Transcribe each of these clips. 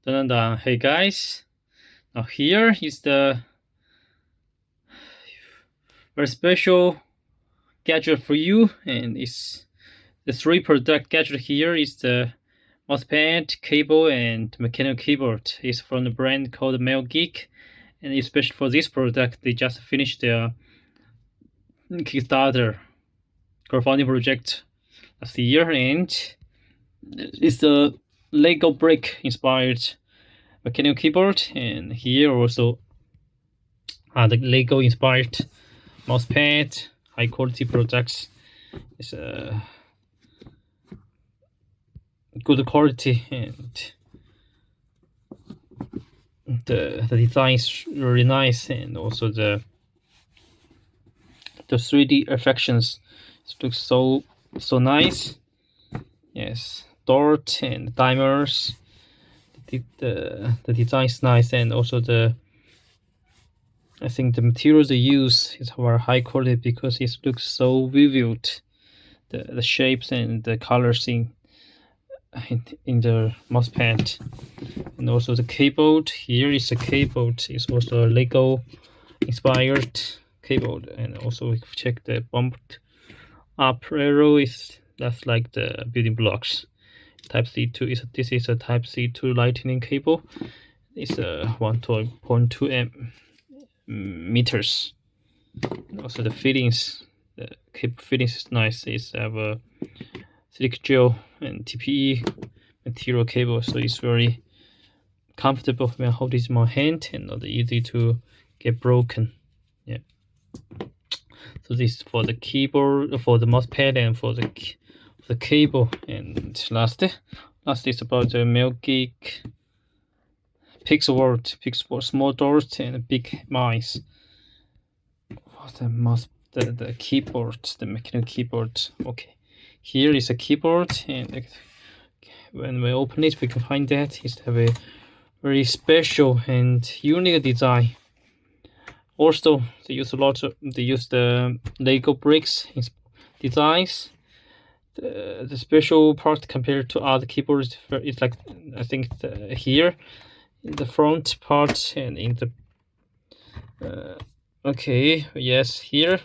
Dun, dun, dun. Hey guys, now here is the very special gadget for you, and it's the three product gadget here is the mousepad, cable, and mechanical keyboard. It's from the brand called Melgeek, and especially for this product, they just finished their Kickstarter crowdfunding project last year, and it's the Lego brick inspired mechanical keyboard, and here also the Lego inspired mousepad, high quality products. It's good quality, and the design is really nice, and also the 3D affections looks so nice. Yes, dot and dimers. The design is nice, and also I think the materials they use is very high quality because it looks so vivid. The shapes and the colors in the mousepad, and also the keyboard. Here is a keyboard. It's also a Lego inspired keyboard, and also we check the bumped up arrow that's like the building blocks. Type C2 this is a Type C2 lightning cable. It's a 1.2 meters. And also the fittings, the cable fittings is nice. It's have a silicone gel and TPE material cable, so it's very comfortable when I hold it in my hand and not easy to get broken. Yeah. So this is for the keyboard, for the mousepad, and for the cable. And last is about the Melgeek Pixel small doors and big mice. The keyboard, the mechanical keyboard. Okay, here is a keyboard, and when we open it, we can find that it have a very special and unique design. Also, they use the Lego bricks designs. The special part compared to other keyboards is like, I think here in the front part and in the okay, yes, here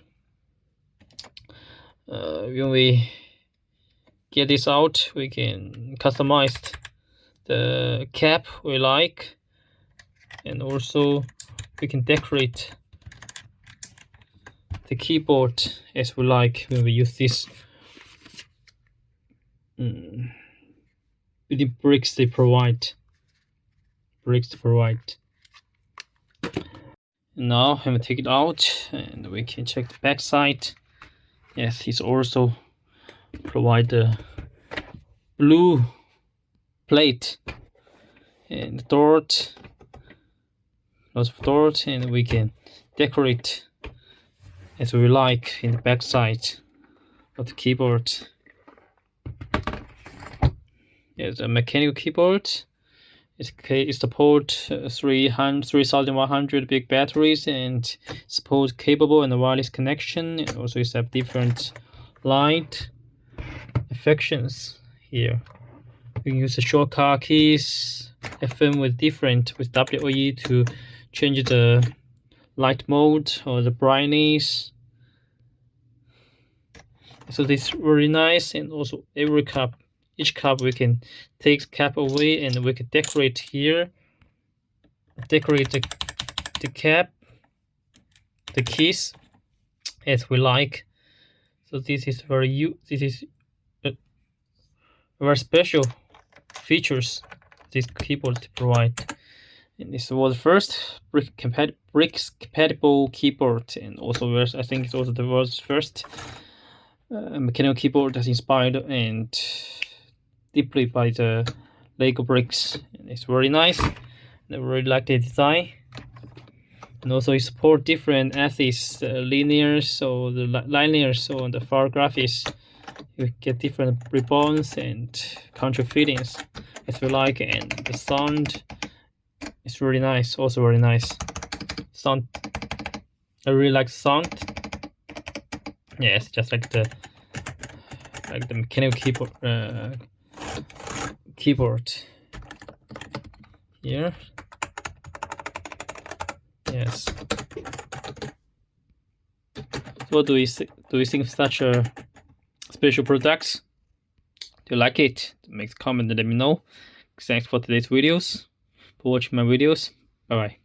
when we get this out, we can customize the cap we like, and also we can decorate the keyboard as we like when we use this with the bricks they provide. Now I'm gonna take it out, and we can check the back side. Yes, it's also provide the blue plate and dot, lots of dot, and we can decorate as we like in the back side of the keyboard. Yes, a mechanical keyboard. It support 3100 big batteries, and support capable and wireless connection, and also it have different light affections here. We can use the shortcut keys FM with WE to change the light mode or the brightness. So this is very nice, and also each cup we can take the cap away, and we can decorate here. Decorate the cap, the keys as we like. So this is very special features this keyboard provide. And this was the first bricks compatible keyboard, and also I think it's also the world's first mechanical keyboard that's inspired and deeply by the Lego bricks. And it's very nice, and I really like the design. And also it support different axes, linears or the linears or the far graphics. You get different ribbons and country fittings as we like, and the sound is really nice, also very nice sound. I really like the sound. Yes, just like the mechanical keyboard. here. Yes. What do you think of such a special products? Do you like it? Make a comment and let me know. Thanks for today's videos. For watching my videos. Bye bye.